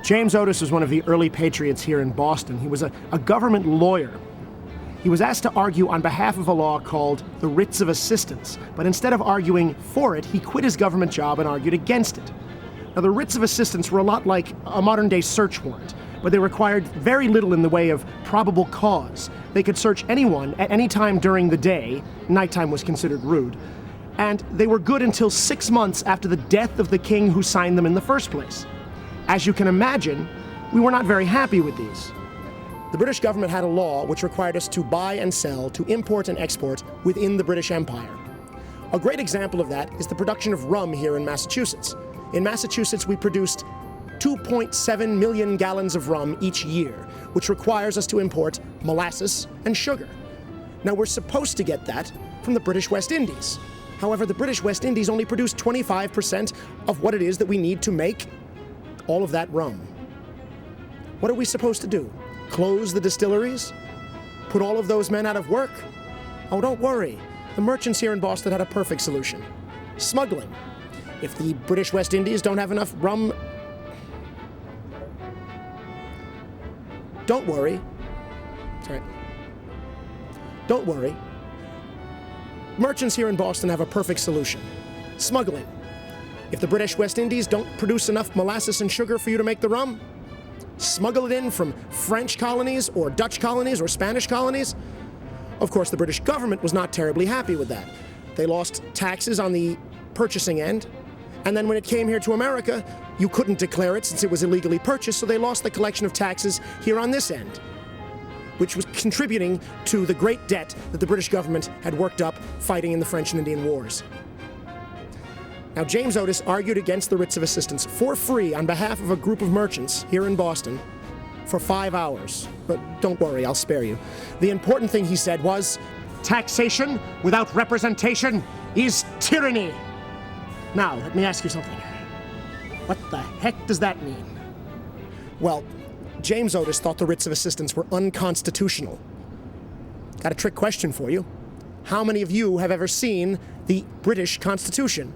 James Otis was one of the early patriots here in Boston. He was a government lawyer. He was asked to argue on behalf of a law called the Writs of Assistance, but instead of arguing for it, he quit his government job and argued against it. Now, the Writs of Assistance were a lot like a modern-day search warrant, but they required very little in the way of probable cause. They could search anyone at any time during the day. Nighttime was considered rude. And they were good until 6 months after the death of the king who signed them in the first place. As you can imagine, we were not very happy with these. The British government had a law which required us to buy and sell, to import and export within the British Empire. A great example of that is the production of rum here in Massachusetts. In Massachusetts, we produced 2.7 million gallons of rum each year, which requires us to import molasses and sugar. Now, we're supposed to get that from the British West Indies. However, the British West Indies only produce 25% of what it is that we need to make all of that rum. What are we supposed to do? Close the distilleries? Put all of those men out of work? Oh, don't worry. The merchants here in Boston had a perfect solution. Smuggling. If the British West Indies don't have enough rum, don't worry. Sorry. Don't worry. Merchants here in Boston have a perfect solution. Smuggling. If the British West Indies don't produce enough molasses and sugar for you to make the rum, smuggle it in from French colonies or Dutch colonies or Spanish colonies. Of course, the British government was not terribly happy with that. They lost taxes on the purchasing end, and then when it came here to America, you couldn't declare it since it was illegally purchased, so they lost the collection of taxes here on this end, which was contributing to the great debt that the British government had worked up fighting in the French and Indian Wars. Now, James Otis argued against the Writs of Assistance for free on behalf of a group of merchants here in Boston for 5 hours. But don't worry, I'll spare you. The important thing he said was, taxation without representation is tyranny. Now, let me ask you something. What the heck does that mean? Well, James Otis thought the Writs of Assistance were unconstitutional. Got a trick question for you. How many of you have ever seen the British Constitution?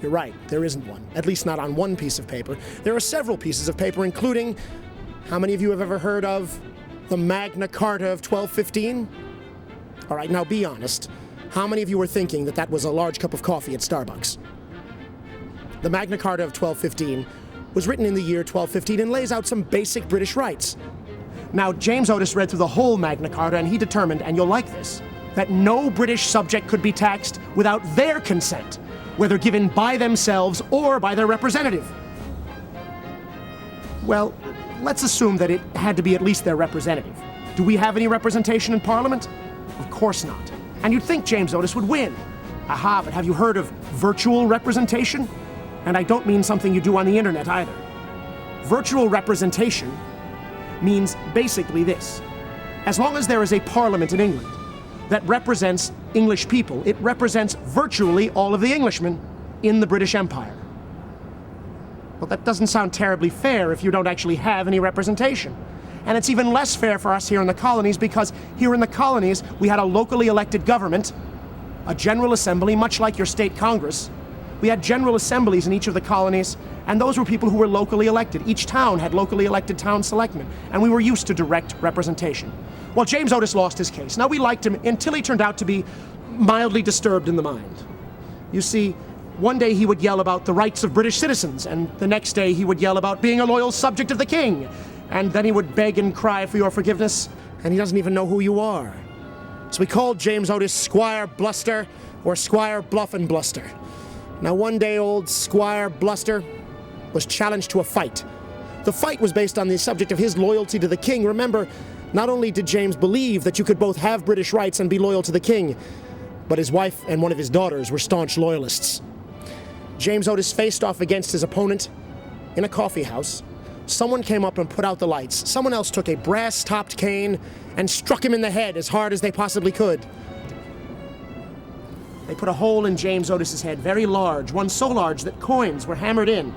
You're right, there isn't one, at least not on one piece of paper. There are several pieces of paper, including, how many of you have ever heard of the Magna Carta of 1215? All right, now be honest. How many of you were thinking that that was a large cup of coffee at Starbucks? The Magna Carta of 1215 was written in the year 1215 and lays out some basic British rights. Now, James Otis read through the whole Magna Carta and he determined, and you'll like this, that no British subject could be taxed without their consent, whether given by themselves or by their representative. Well, let's assume that it had to be at least their representative. Do we have any representation in Parliament? Of course not. And you'd think James Otis would win. Aha, but have you heard of virtual representation? And I don't mean something you do on the internet either. Virtual representation means basically this. As long as there is a parliament in England that represents English people, it represents virtually all of the Englishmen in the British Empire. Well, that doesn't sound terribly fair if you don't actually have any representation. And it's even less fair for us here in the colonies because here in the colonies we had a locally elected government, a general assembly, much like your state congress. We had general assemblies in each of the colonies, and those were people who were locally elected. Each town had locally elected town selectmen, and we were used to direct representation. Well, James Otis lost his case. Now, we liked him until he turned out to be mildly disturbed in the mind. You see, one day he would yell about the rights of British citizens, and the next day he would yell about being a loyal subject of the king, and then he would beg and cry for your forgiveness, and he doesn't even know who you are. So we called James Otis Squire Bluster, or Squire Bluff and Bluster. Now, one day old Squire Bluster was challenged to a fight. The fight was based on the subject of his loyalty to the king. Remember, not only did James believe that you could both have British rights and be loyal to the king, but his wife and one of his daughters were staunch loyalists. James Otis faced off against his opponent in a coffee house. Someone came up and put out the lights. Someone else took a brass-topped cane and struck him in the head as hard as they possibly could. They put a hole in James Otis's head, very large, one so large that coins were hammered in,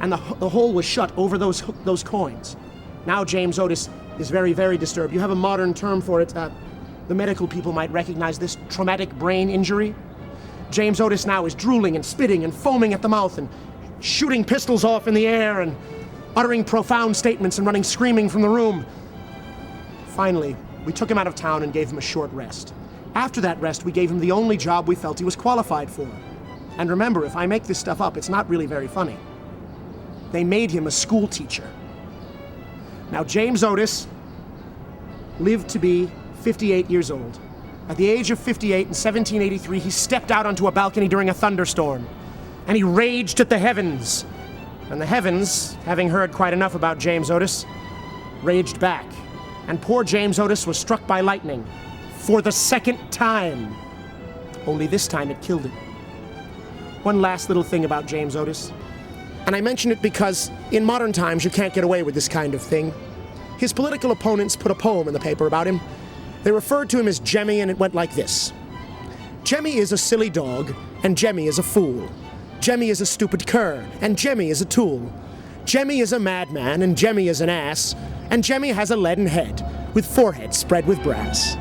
and the hole was shut over those coins. Now James Otis is very, very disturbed. You have a modern term for it. The medical people might recognize this: traumatic brain injury. James Otis now is drooling and spitting and foaming at the mouth and shooting pistols off in the air, and uttering profound statements and running screaming from the room. Finally, we took him out of town and gave him a short rest. After that rest, we gave him the only job we felt he was qualified for. And remember, if I make this stuff up, it's not really very funny. They made him a school teacher. Now, James Otis lived to be 58 years old. At the age of 58 in 1783, he stepped out onto a balcony during a thunderstorm, and he raged at the heavens. And the heavens, having heard quite enough about James Otis, raged back. And poor James Otis was struck by lightning for the second time. Only this time it killed him. One last little thing about James Otis. And I mention it because in modern times you can't get away with this kind of thing. His political opponents put a poem in the paper about him. They referred to him as Jemmy, and it went like this. Jemmy is a silly dog, and Jemmy is a fool. Jemmy is a stupid cur, and Jemmy is a tool. Jemmy is a madman, and Jemmy is an ass, and Jemmy has a leaden head, with forehead spread with brass.